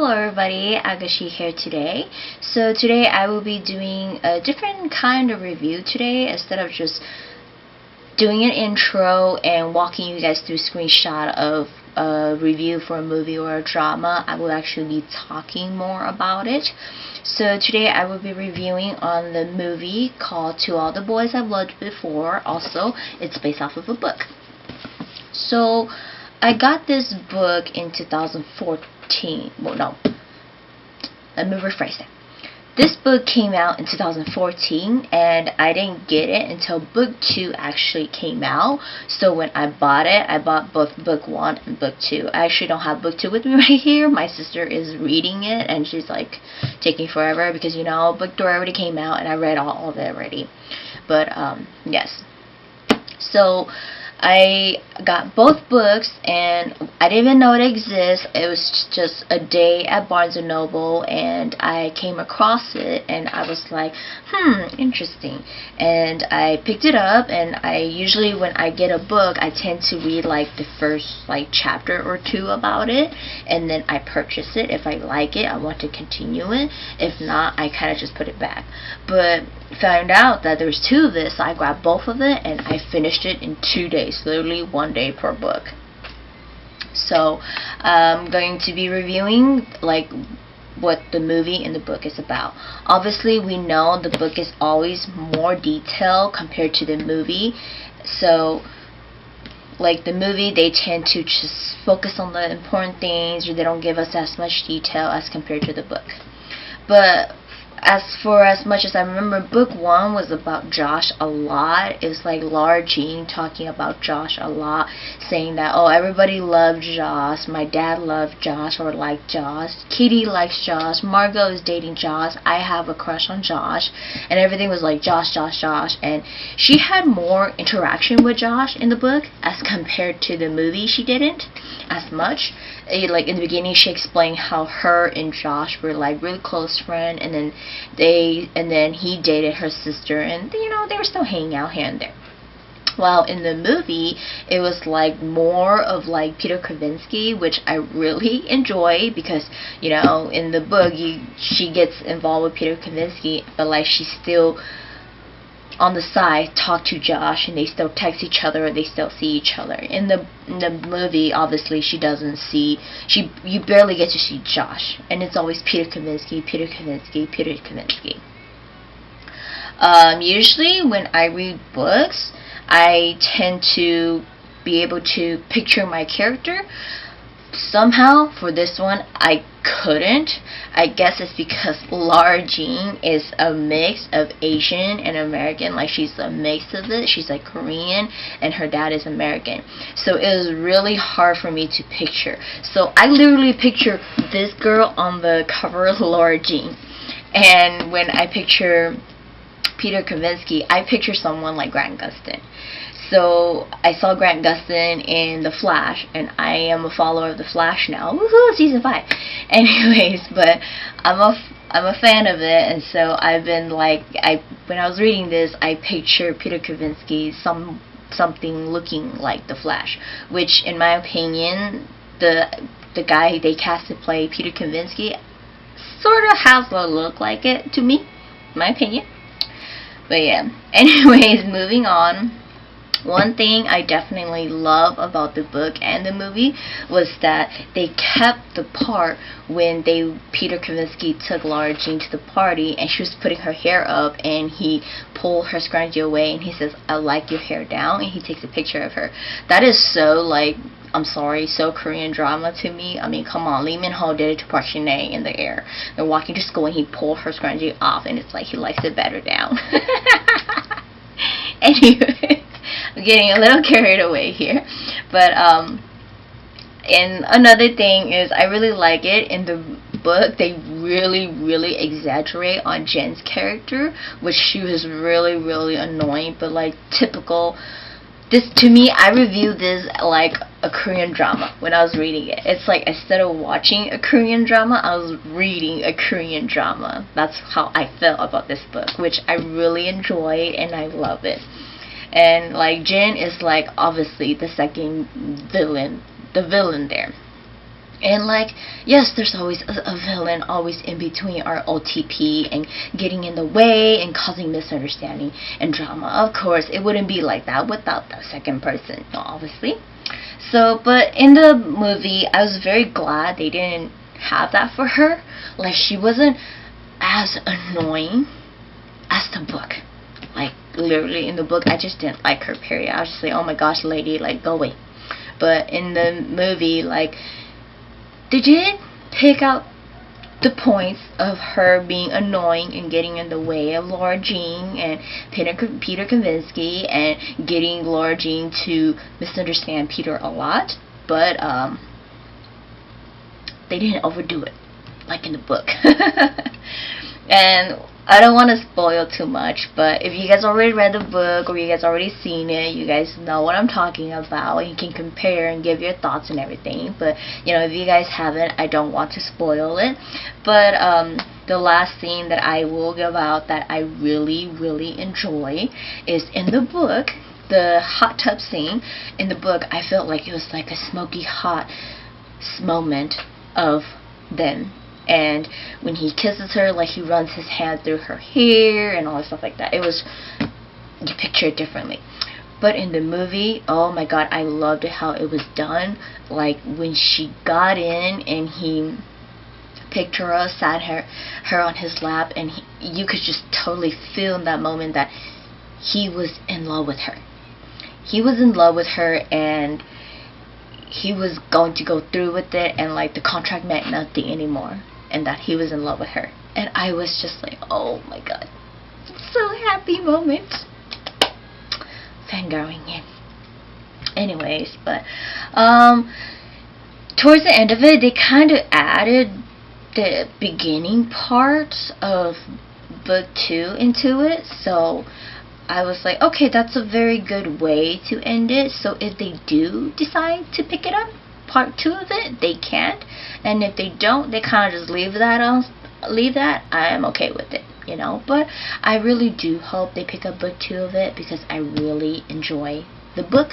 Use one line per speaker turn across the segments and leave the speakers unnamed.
Hello everybody, Agashi here today. So today I will be doing a different kind of review today. Instead of just doing an intro and walking you guys through a screenshot of a review for a movie or a drama, I will actually be talking more about it. So today I will be reviewing on the movie called To All the Boys I've Loved Before. Also, it's based off of a book. So I got this book in 2014. Well, no. Let me rephrase that. This book came out in 2014, and I didn't get it until book 2 actually came out. So when I bought it, I bought both book 1 and book 2. I actually don't have book 2 with me right here. My sister is reading it, and she's like taking forever because, you know, book 3 already came out, and I read all of it already. But, yes. So I got both books, and I didn't even know it exists. It was just a day at Barnes & Noble, and I came across it, and I was like, interesting. And I picked it up, and I usually, when I get a book, I tend to read like the first like chapter or 2 about it, and then I purchase it. If I like it, I want to continue it. If not, I kind of just put it back. But found out that there's 2 of this, so I grabbed both of it, and I finished it in 2 days. Literally 1 day per book. So I'm going to be reviewing like what the movie and the book is about. Obviously, we know the book is always more detailed compared to the movie. So like the movie, they tend to just focus on the important things, or they don't give us as much detail as compared to the book. But as much as I remember, book 1 was about Josh a lot. It was like Lara Jean talking about Josh a lot, saying that, oh, everybody loved Josh, my dad loved Josh or liked Josh, Kitty likes Josh, Margot is dating Josh, I have a crush on Josh, and everything was like Josh, Josh, Josh. And she had more interaction with Josh in the book as compared to the movie. She didn't as much. Like in the beginning, she explained how her and Josh were like really close friends, and then he dated her sister, and you know, they were still hanging out here and there. While in the movie, it was like more of like Peter Kavinsky, which I really enjoy, because, you know, in the book she gets involved with Peter Kavinsky, but like she's still on the side talk to Josh, and they still text each other, and they still see each other. In the movie, obviously she doesn't see, you barely get to see Josh, and it's always Peter Kavinsky, Peter Kavinsky, Peter Kavinsky. Usually when I read books, I tend to be able to picture my character. Somehow, for this one, I couldn't. I guess it's because Lara Jean is a mix of Asian and American. Like, she's a mix of it. She's like Korean, and her dad is American. So it was really hard for me to picture. So I literally picture this girl on the cover of Lara Jean. And when I picture Peter Kavinsky, I picture someone like Grant Gustin. So I saw Grant Gustin in The Flash, and I am a follower of The Flash now. Woohoo, season 5. Anyways, but I'm a fan of it, and so I've been like, when I was reading this, I pictured Peter Kavinsky something looking like The Flash, which in my opinion, the guy they cast to play Peter Kavinsky sort of has a look like it to me, in my opinion. But yeah, anyways, moving on. One thing I definitely love about the book and the movie was that they kept the part when Peter Kavinsky took Lara Jean to the party, and she was putting her hair up, and he pulled her scrunchie away, and he says, I like your hair down, and he takes a picture of her. That is so, like, I'm sorry, so Korean drama to me. I mean, come on, Lee Min-ho did it to Park Shin-hye in The Air. They're walking to school, and he pulled her scrunchie off, and it's like he likes it better down. Anyway, I'm getting a little carried away here, but and another thing is, I really like it in the book. They really exaggerate on Jen's character, which she was really annoying, but like typical. This, to me, I reviewed this like a Korean drama when I was reading it. It's like, instead of watching a Korean drama, I was reading a Korean drama. That's how I felt about this book, which I really enjoyed, and I love it. And like, Jin is like obviously the second villain, the villain there. And like, yes, there's always a villain always in between our OTP and getting in the way and causing misunderstanding and drama. Of course, it wouldn't be like that without that second person, obviously. So, but in the movie, I was very glad they didn't have that for her. Like, she wasn't as annoying as the book. Like, literally in the book, I just didn't like her, period. I was just like, oh my gosh, lady, like, go away. But in the movie, like, they did pick out the points of her being annoying and getting in the way of Lara Jean and Peter Kavinsky and getting Lara Jean to misunderstand Peter a lot. But they didn't overdo it like in the book. And I don't want to spoil too much, but if you guys already read the book or you guys already seen it, you guys know what I'm talking about. You can compare and give your thoughts and everything. But you know, if you guys haven't, I don't want to spoil it. But the last scene that I will give out that I really enjoy is in the book. The hot tub scene in the book, I felt like it was like a smoky hot moment of them. And when he kisses her, like, he runs his hand through her hair and all that stuff like that. It was, you picture it differently. But in the movie, oh my god, I loved it how it was done. Like, when she got in and he picked her up, sat her on his lap, and you could just totally feel in that moment that he was in love with her. He was in love with her, and he was going to go through with it, and like the contract meant nothing anymore, and that he was in love with her. And I was just like, oh my god, so happy moment. Fangirling in. Anyways, but towards the end of it, they kind of added the beginning parts of book 2 into it, so I was like, okay, that's a very good way to end it. So if they do decide to pick it up, part 2 of it, they can't. And if they don't, they kind of just leave that. I am okay with it, you know. But I really do hope they pick up book 2 of it, because I really enjoy the book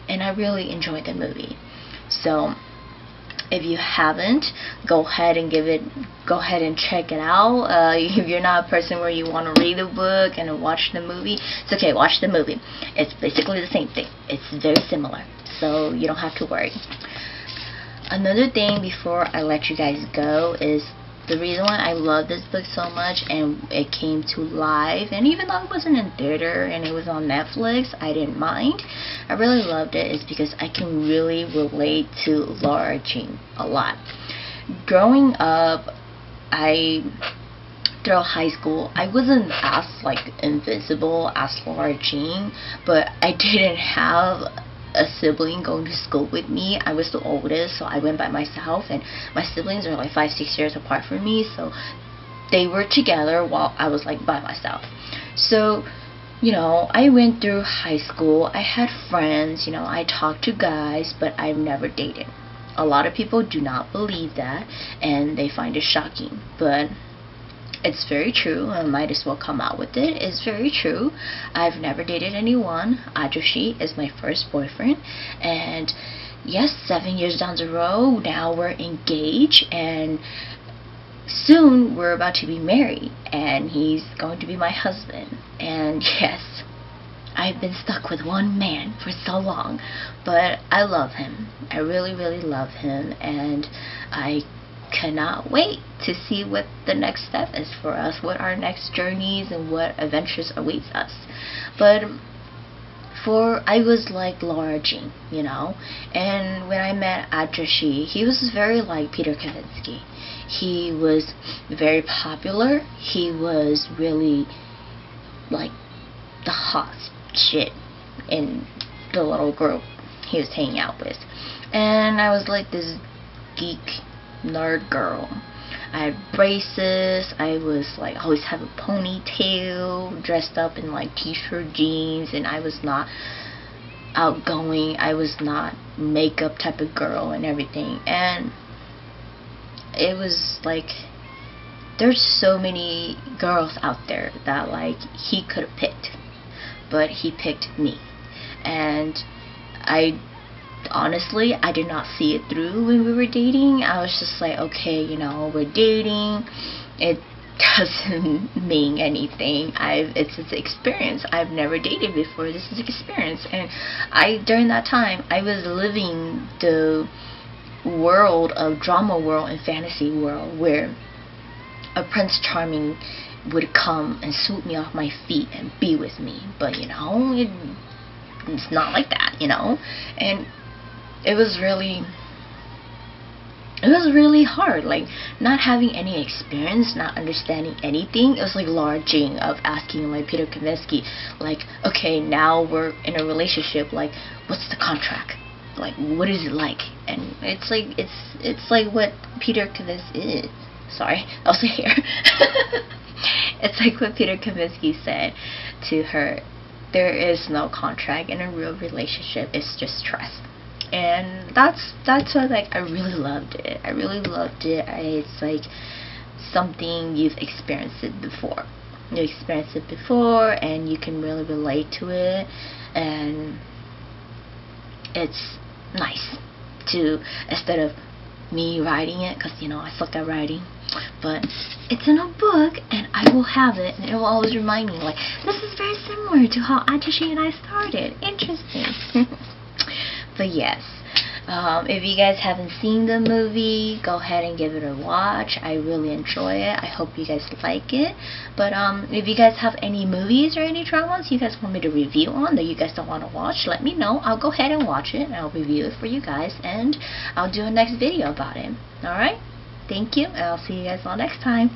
and I really enjoy the movie. So if you haven't, go ahead and check it out. If you're not a person where you want to read the book and watch the movie, it's okay, watch the movie. It's basically the same thing. It's very similar, so you don't have to worry. Another thing before I let you guys go is the reason why I love this book so much, and it came to live, and even though it wasn't in theater and it was on Netflix, I didn't mind. I really loved it is because I can really relate to Lara Jean a lot. Growing up, throughout high school, I wasn't as like invincible as Lara Jean, but I didn't have a sibling going to school with me. I was the oldest, so I went by myself, and my siblings are like 5-6 years apart from me, so they were together while I was like by myself. So, you know, I went through high school, I had friends, you know, I talked to guys, but I've never dated. A lot of people do not believe that, and they find it shocking, but it's very true. I might as well come out with it. It's very true. I've never dated anyone. Ajoshi is my first boyfriend, and yes, 7 years down the road, now we're engaged, and soon we're about to be married, and he's going to be my husband. And yes, I've been stuck with one man for so long, but I love him. I really love him, and I cannot wait to see what the next step is for us, what our next journeys and what adventures awaits us. But I was like Lara Jean, you know, and when I met Ajoshi, he was very like Peter Kavinsky. He was very popular. He was really like the hot shit in the little group he was hanging out with, and I was like this geek nerd girl. I had braces, I was like always have a ponytail, dressed up in like t-shirt, jeans, and I was not outgoing, I was not makeup type of girl and everything. And it was like, there's so many girls out there that like he could have picked, but he picked me. And I honestly, I did not see it through when we were dating. I was just like, okay, you know, we're dating. It doesn't mean anything. It's an experience. I've never dated before. This is an experience. And during that time, I was living the world of drama world and fantasy world where a Prince Charming would come and swoop me off my feet and be with me. But you know, it's not like that, you know. And it was really hard, like not having any experience, not understanding anything. It was like Lara Jean of asking like Peter Kavinsky, like, okay, now we're in a relationship, like what's the contract, like what is it like? And it's like what Peter Kavinsky is. Sorry, that was a hair. It's like what Peter Kavinsky said to her. There is no contract in a real relationship. It's just trust. And that's what, like, I really loved it. I really loved it. It's like something you've experienced it before. You experienced it before, and you can really relate to it. And it's nice to, instead of me writing it, because you know I suck at writing, but it's in a book and I will have it, and it will always remind me, like, this is very similar to how Atashi and I started. Interesting. But yes, if you guys haven't seen the movie, go ahead and give it a watch. I really enjoy it. I hope you guys like it. But if you guys have any movies or any dramas you guys want me to review on that you guys don't want to watch, let me know. I'll go ahead and watch it and I'll review it for you guys, and I'll do a next video about it. Alright? Thank you, and I'll see you guys all next time.